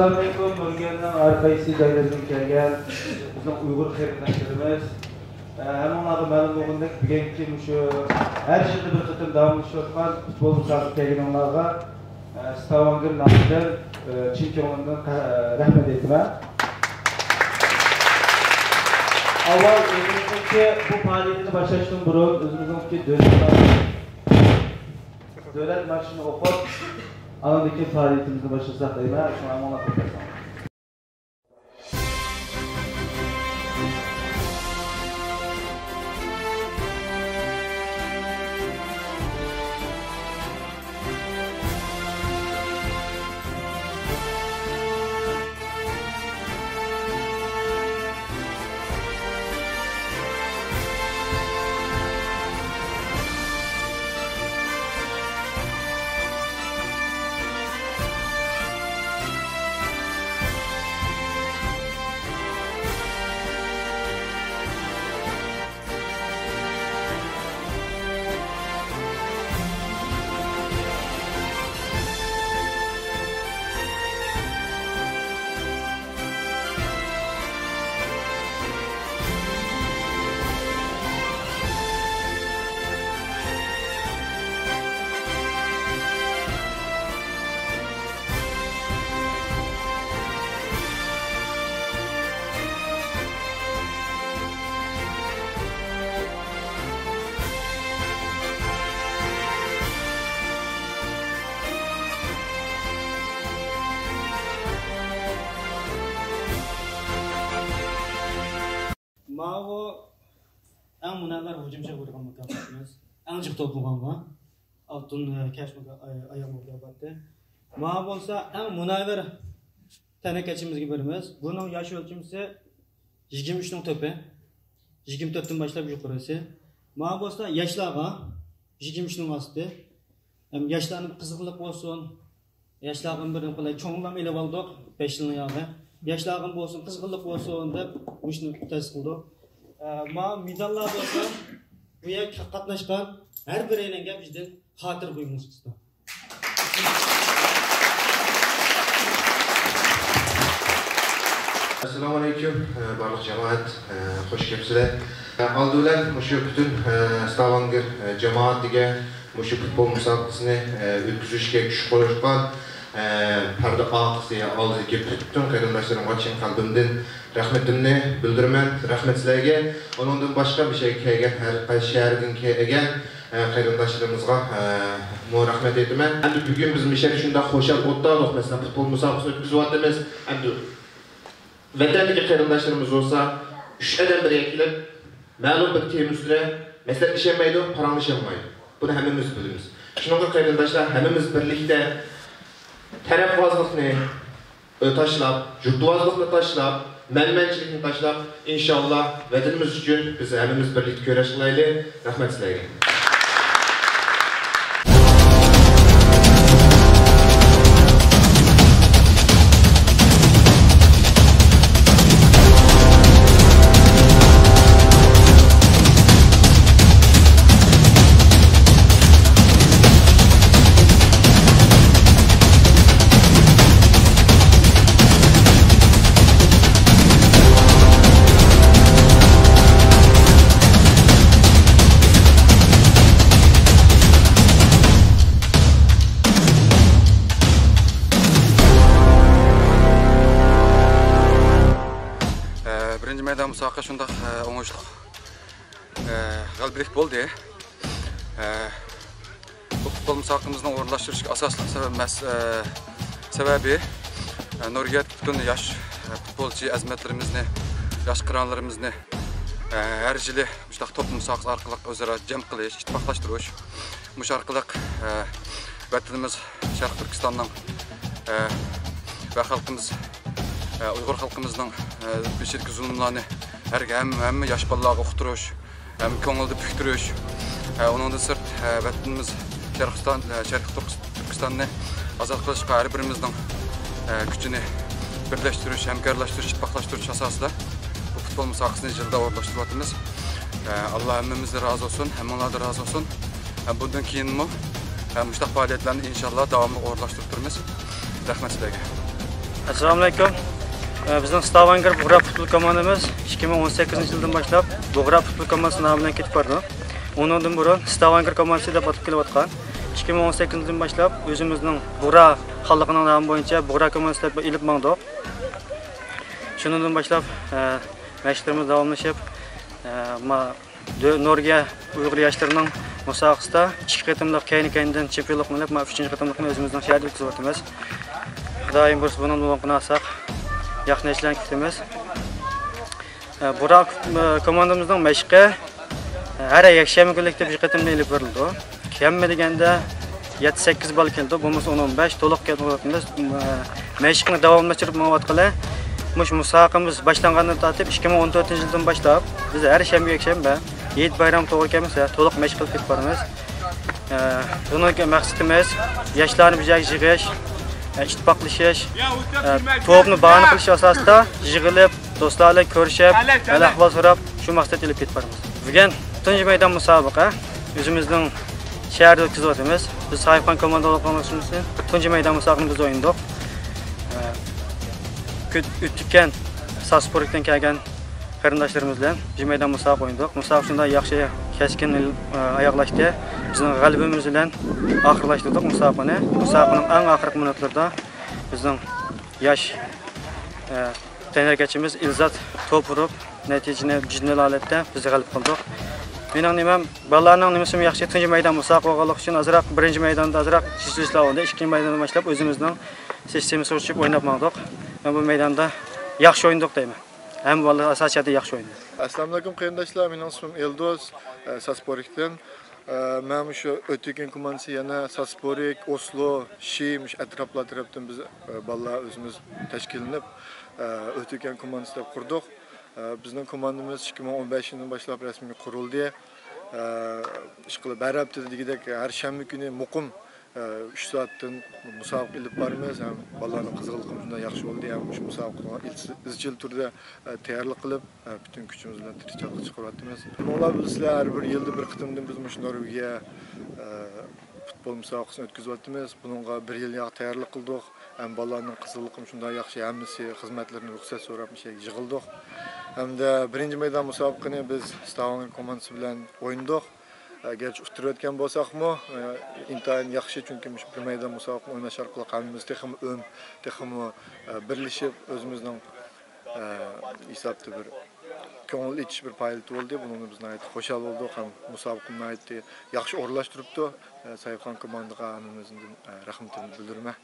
Assalamualaikum, Nurgen'den arkayısı dayılarının gelgen bizim Uygur xeyrinaşlarımız. Onları mənim oğundaki bugünkü her şeyde bir kıtım davamlı şortman futbol müsabık gelgen onlarga Stavanger namıdan çempionluğundan rahmet etme. Avval özümüzdeki bu faaliyetini başlaştığım burun özümüzdeki dövlet marşını okup alandaki faaliyetimizi başlasak da yine şu an ona kurtarsam. Mavo en münevver hücumcu kurgan mükafatımız. En çok topu kanka. Altın keş ayağım mükafatı. Mavo olsa en münevver tenekçimiz gibi birimiz. Bunun yaş ölçümüsü 23'ün topu. 24'ten başlayıp yukarısı. Mavo olsa yaşlarga 23'ün astı. Yaşlarının kızıklık olsun. Yaşlarının birini kolay çoğunlam ele aldık 5 yılın yağı. Yaşlarım olsun, kızgınlık olsun deb muşnu tez qildik. Ma medallar olsa bu yer qatnashgan har biriga bizdan xotir qo'ymoqchi istedim. Assalomu alaykum, barliq jamoat, xush kelibsizlar. Aldılar mushu butun Stavanger jamoatiga mushu futbol musobaqasini o'tkazishga kuch qo'shgan Parda ağzı aldığındaki bütün kardeşlerim için kalbimden rahmetimni bildirimen, rahmet sizlerge. Onundan başka bir şey kegen, her qaysi şehirden kegen kardeşlerimizga mu rahmet etimen. Endi bugün bizim işe şunda hoşal otdaq, mesela futbol müsabaqasını ötküzüyatımız. Endi vatandagi kardeşlerimiz olsa, 3 adam bir ekilip, ma'lum bir tema üstüne mesela işemaydi, paranlaşılmaydı. Bunu hemimiz biliriz. Şununla kardeşler, hemimiz birlikte tarafvazlıkni taşlap, yurtvazlıkni taşlap, menmençilikni taşlap, inşallah vatanımız için biz hemimiz birlikte köreş qilayli. Rahmet sizlarga. Meydan müsabaqa şunda oңошлук galibiyet boldu. Bu futbol müsabaqamızın orunlaştırış asaslı sebebi Nuriyet bütün yaş futbolcu azmetlerimizni, yaş kıranlarımızını her yili müştaq top müsabaqası arqılıq özara cem qilish, ittifaqlashtirish, mush arqılıq vatanımız Şarq Türkistan'dan ve halkımız Uygur halkımızın beşirki zulümlerini hem yaş balalarga uqtirish, hem ko'ngilda puktirish, onun da sırt vatanımız Şarq Türkistan'ni azad qilishga har birimizning kuchini birlashtirish, hamkorlashtirish, ittifaqlashtirish asosida bu futbol müsabaqasini yilda o'rnashtiryapmiz. Allah hammamizdan razı olsun, hammalardan razı olsun. Bundan keyinmi mushtaq faoliyatlarni inshaalloh davomli o'rnashtirib turamiz. Rahmat sizlarga. Assalomu alaykum. Bizning Stavanger Bug'ra futbol komandamiz 2018-yildan boshlab Bug'ra futbol komandasi nomi bilan ketib bordi. Undan burun Stavanger komandasi deb atib kelayotgan. 2018-yildan boshlab o'zimizning Bug'ra xalqining nomi bo'yicha Bug'ra komandasi deb ilib mangdik. Shundan boshlab mashqlarimiz davomlashib, Norga Uyg'ur yoshlarining musobaqasida 2 qatimliq kayni-kaynidan chempionlik qilib, 3-chi qatimlikni o'zimizning shaharda o'tkazyapmiz. Xudoyim bo'lsa, bundan buyon qilsak, yaxshi ishlarni kutamiz. Burak komandamızın mashqi har yakshanba kunlikda bir qatimda ilib berildi. Kammi deganda 7-8 bal keldi, bo'lmasa 10-15 to'liq keldi. Mashqni davomlashtirib ma'lumotqalar. Mush musobaqamiz boshlangandan tortib 2014-yildan boshlab biz har yakshanba Yid bayram to'g'ri kelmasa to'liq mashq qilib ketib boramiz. Bunga maqsadimiz yoshlarni bir joyga yig'ish, ittifoqlashish, to'pni bahona qilish asosida yig'ilib, do'stlarla ko'rishib, ahvol so'rab, shu maqsad ilib ketib boramiz. Bugun tunji maydon musobaqa o'zimizning shaharda o'tkazyapmiz. Biz Sayfxon komandalarimiz tunji maydon musobaqasini biz o'ynadik. O'tgan Sasportdan kelgan qarindoshlarimiz bilan bir maydon musobaqa o'ynadik. Musobaqa shunday yaxshi keskin oyoqlashdi. Bizning g'alabamiz bilan oxirlashtirdik musobaqani. Musobaqaning eng oxirgi minutlarida bizning yosh trenerimiz Ilzat to'p urib, natijani jiddiy holatda biz g'alab qildik. Mening nimam bolalarning nimasi yaxshi tunji maydon musobaqa bo'lganligi uchun azroq birinchi maydonda azroq shishlar oldi. Ikkinchi maydonda boshlab o'zimizning sistemamizni o'rchib o'ynab maqdik. Men bu maydonda yaxshi o'ynadik deyman. Hem bolalar asosiyatda yaxshi o'ynadi. Assalomu alaykum qarindoshlar, mening ismim Eldoz, Sasporikdan. Men shu o'tgan komandasi yana Sasporik, Oslo, Shim atroflar tarafdan biz bolalar o'zimiz tashkillanib o'tgan komandasi deb qurdik. Bizning komandamiz 2015-yildan boshlab rasmiy qurildi. Ish qilib har hafta degidek har shanba kuni muqim 3 soatdan musobaqa ilib boramiz. Ham bolalarning qiziqligi shunday yaxshi bo'ldi. Ham shu musobaqaga izchil turda tayyorlik qilib, butun kuchimiz bilan tirishchilik chiqaryapmiz. Mo'g'lar bizlar har bir yilda bir qitimdan biz mush Norvegiya futbol musobaqasini o'tkazyapmiz. Buningga 1 yil tayyorlik qildik. Ham bolalarning qiziqligi shunday yaxshi, hammasi xizmatlarini ruxsat so'rab yig'ildik. Hamda birinchi maydon musobaqasini biz Stavanger komandasi bilan o'ynadik. Gerçi uturayotgan bo'lsakmi, intayin yaxshi, chunki bir maydon musobaqani o'ynash orqali hammamiz texmi birlashib o'zimizning hisobda bir ko'ngil ichish bir faoliyat bo'ldi. Buni biz xo'shal bo'ldik, ham musobaqani yaxshi o'rlashtiribdi. Sayfxon komandaga hammamizning rahmatimizni bildiraman.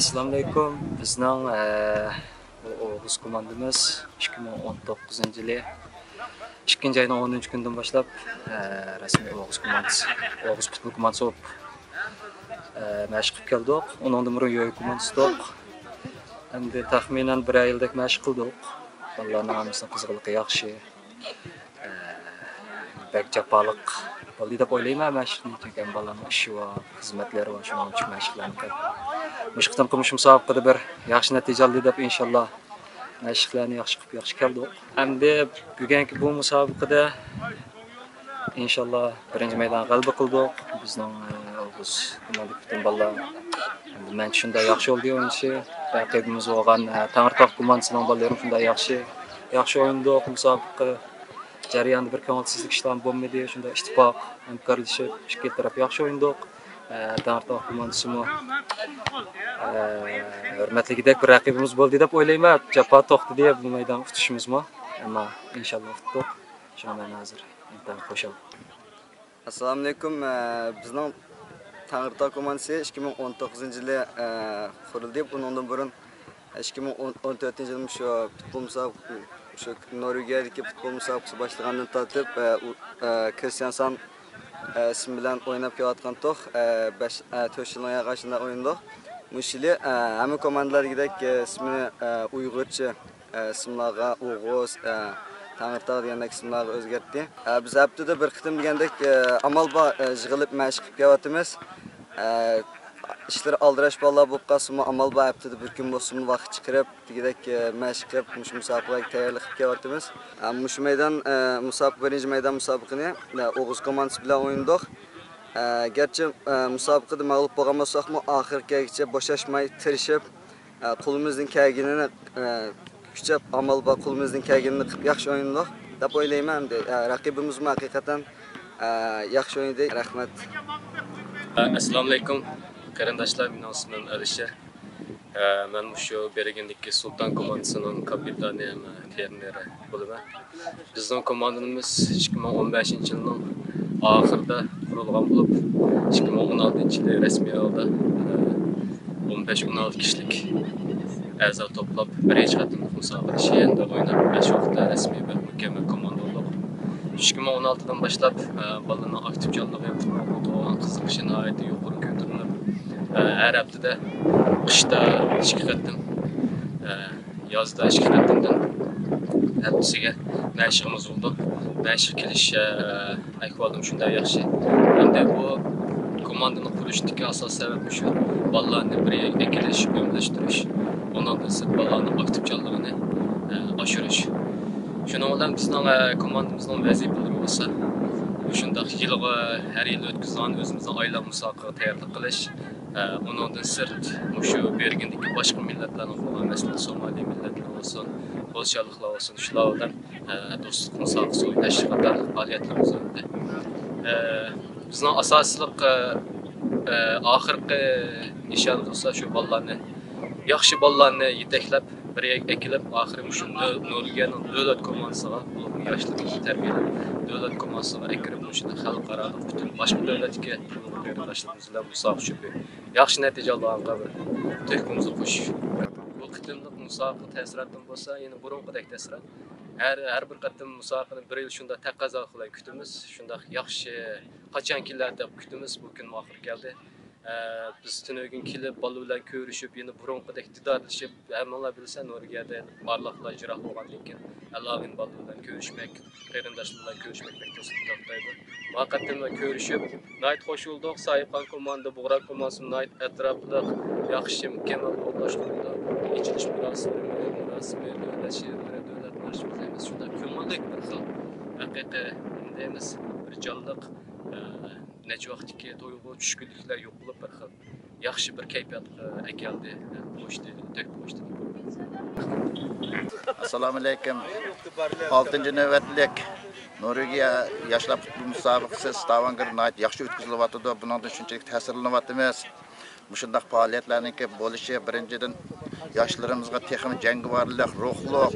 Assalamualaikum. Bizning Oğuz komandamiz 2019-yili 2-oyning 10-kundan boshlab rasmiy Oğuz futbol komandasi bo'lib mashq qilib keldik. Undan burun yo'y komandasi bo'lib, endi taxminan 1 yildek mashq qildik. Bolalarning hammasining qiziqligi yaxshi. Bek japaliq bo'ldi deb o'ylayman. Mashqni chunki bolalarning ishi va xizmatlari va shuning uchun mashqlarni qilib Mush qilmish musobaqada bir yaxshi natija oldi deb inshaalloh mashqlarni yaxshi qilib yaxshi keldik. Hamda bugungi bu musobaqada inshaalloh birinchi maydon g'alaba qildik. Bizning Oğuz komandasi butun bolalar men shunday yaxshi o'ynadik o'yinchi. Raqibimiz bo'lgan Tangirtoq komandasining bolalari shunday yaxshi o'ynadik. Musobaqa jarayonida bir ko'ngilsizlik ishlar bo'lmadi. Shunday ittifoq, hamkorlashib, ikki taraf yaxshi o'ynadik. Tangirtoq komandasi hurmatligidek bir raqibimiz bo'ldi deb o'ylayman. Jafo to'xti deb bu maydon tutishimizmi? Ammo inshaalloh tutdik. Shuna men hozir intan qo'shildim. Assalomu alaykum. Bizning Tangirtoq komandasi 2019-yili qurildi. Bundan burun 2014-yili shu futbol musobaqasi, shu Norvegiyadagi futbol musobaqasi boshlagandan tortib Kristiansand ismi bilan o'ynab kelayotgan to'q 4 yil yaqinda o'ynadik. Mushili hamma komandalargidek ismini Uyg'urcha ismlarga O'g'uz, Tangirtog' degandek ismlarga o'zgartdi. Biz haftada bir qitim degandek amal bor yig'ilib mashq qilib kelyapmiz. İşler aldırış balla bu qasımı amal bor haftada bir kun bo'lsin vaqt chiqarib, degandek mashq qilib, musobaqaga tayyorlik qilib kelyapmiz. Mush maydon musobaqa birinchi maydon musobaqani O'g'uz komandasi bilan o'ynadik. Gerçi musobaqada mag'lub bo'lgan bo'lsak-mu, oxirgacha bo'shashmay tirishib, qo'limizning kelganini kuchab amal bor qo'limizning kelganini qilib yaxshi o'ynadik deb o'ylayman. Raqibimiz haqiqatan yaxshi o'ynadi. Rahmat. Assalomu alaykum. Qarindoshlar, mening ismim Alisher. Men shu Bergindagi Sulton komandasining kapitani ham treneri bo'laman. Bizning komandamiz 2015-yilning oxirida qurilgan bo'lib, 2016-yilda rasmiy holda 15-16 kishilik a'zo to'plab birinchi qatim musobaqa shiyanda o'ynab, shu vaqtda rasmiy bir mukammal komanda bo'ldik. 2016dan boshlab bolalarning aktivjonligi, futbolga qiziqishi nihoyatda yuqori ko'tarilib, har haftada qishda 2 qatim, yozda 2 qatimdan haftasiga mashqimiz bo'ldi. Mashq qilish ahvolim shunday yaxshi. Endi bu komandani qurishdagi asosiy sabab shu. Bolalarni bir ekilish, o'mlashtirish, ondan so'ng bolalarning aktivjonligini oshirish. Shuning bilan bizning komandamizning vazifalari bo'lsa, shunday yilga har yil o'tkazgan o'zimizning oila musobaqaga tayyorlik qilish, undan sirt shu Bergindagi boshqa millatlarning bo'lgan, masalan, Somali millatlari bo'lsin, Polshaliklar olsun, shular bilan do'stlik musobaqasi o'ynash qator faoliyatlarimiz o'tdi. Bizning asosliq oxirgi nishonimiz bo'lsa shu bolalarni, yaxshi bolalarni yetaklab, bir ekilib, oxiri shu Nurgiyaning davlat komandasiga, ularni yoshlarni tarbiyalab, davlat komandasiga ekirib, shunda xalqaro butun boshqa davlatga qarindoshlarimiz bilan musobaqa chöpü yaxshi natija olganga bir tuhfamizni qo'shish. Bu qitimliq musobaqa ta'siridan bo'lsa, yana burunqidek ta'sirat. Her bir qatim musobaqani bir yil shunda taqozo qilib kutamiz. Shunda yaxshi qachon kelar deb kutamiz. Bu kun oxir keldi. Biz tunogin kelib, bola bilan ko'rishib, yana burunqidek didorlashib, hammalar bilsa Nurgiyada barliqlar ijro bo'lgandan keyin Allohning bola bilan ko'rishmak, qarindoshlar bilan ko'rishmak bekto'sib toptaydi. Vaqtimda ko'rishib, nayt xo'sh bo'ldik. Sayıpan komanda, Bug'ra komandasi nayt atrofida yaxshi mukammal o'ynashdi. İçilish murosimi, davlat marshimiz shunda ko'ngillik bir xil haqiqiy deymiz, bir jonliq necha vaqtki to'yg'u tushkunliklar yo'q bo'lib bir xil yaxshi bir kayfiyatga akeldi. Qo'shdi, deb qo'shdi. Assalomu alaykum. 6-navbatlik Nurigiya yoshlar futbol musobaqasi Stavanger night yaxshi o'tkazilyapti. Bundan shunchalik ta'sirlanyapmiz. Mushundaq faoliyatlarning bo'lishi birinchidan yoshlarimizga texnik jangovarlik, ruhliq,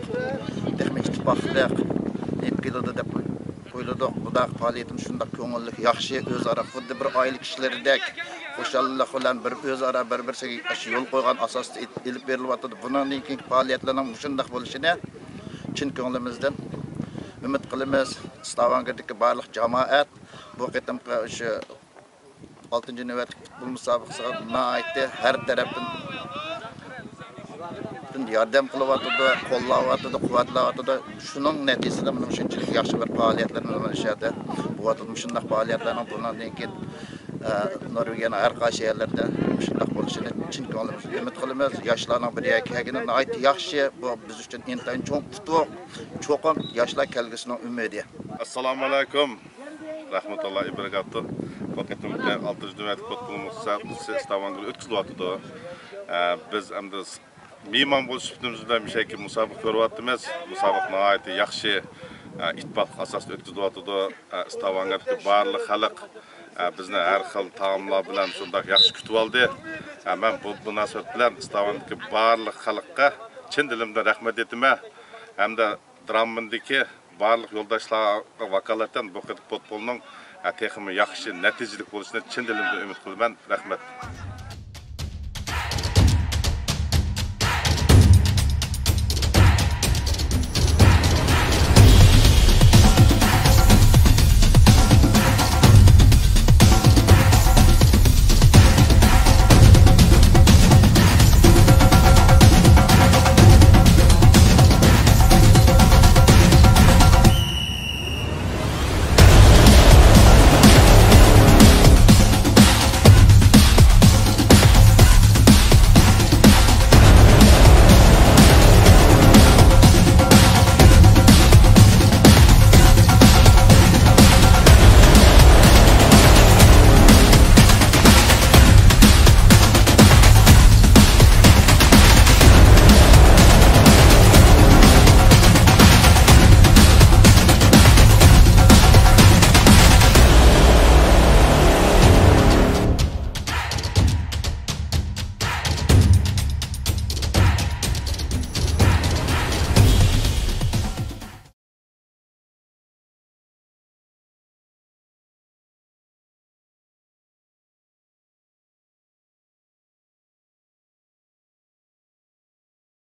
texnik ittifoqlik nep keladi deb o'yladik. Budak faoliyatimiz shundaq ko'ngillik, yaxshi o'zaro xuddi bir oila kishilaridek xo'shallik bilan bir o'zaro bir-biriga yo'l qo'ygan asosda ilib berilyapti. Bundan keyin faoliyatlarning shundaq bo'lishini chin ko'nglimizdan umid qilamiz. Stavangerdagi barliq jamoat bu qitimqa o'sha 6-navbatlik futbol musobaqasiga nihoyatda har tarafdan yordam qilyapti, qo'llayapti, quvvatlayapti. Shuning natijasida mana shunchalik yaxshi bir faoliyatlarni o'tkazishadi. Bu vaqtda shunday faoliyatlarning bundan keyin Norvegiyaning har qaysi yerlarida shunday bo'lishini chin ko'nglimizdan umid qilamiz. Yoshlarning bir yakagini nihoyat yaxshi, bu biz uchun intayin cho'ng futbol, cho'qim yoshlar kelgusining umidi. Assalomu alaykum. Rahmatullohi barakatuh. Vaqtimizda 6-navbatlik futbol musobaqasi Stavanger o'tkazilyapti. Biz endi mehmon bo'lishimiz bilan mishaki musobaqa ko'ryapmiz. Musobaqa nihoyatda yaxshi ittifoq asosida o'tkazilyapti. Stavangerdagi barliq xalq bizni har xil taomlar bilan shunday yaxshi kutib oldi. Men bu munosabat bilan Stavangerdagi barliq xalqqa chin dilimdan rahmat aytaman. Hamda Drammondagi barliq yo'ldoshlarga vakolatan bu futbolning texnik yaxshi natijali bo'lishini chin dilimdan umid qilaman. Rahmat.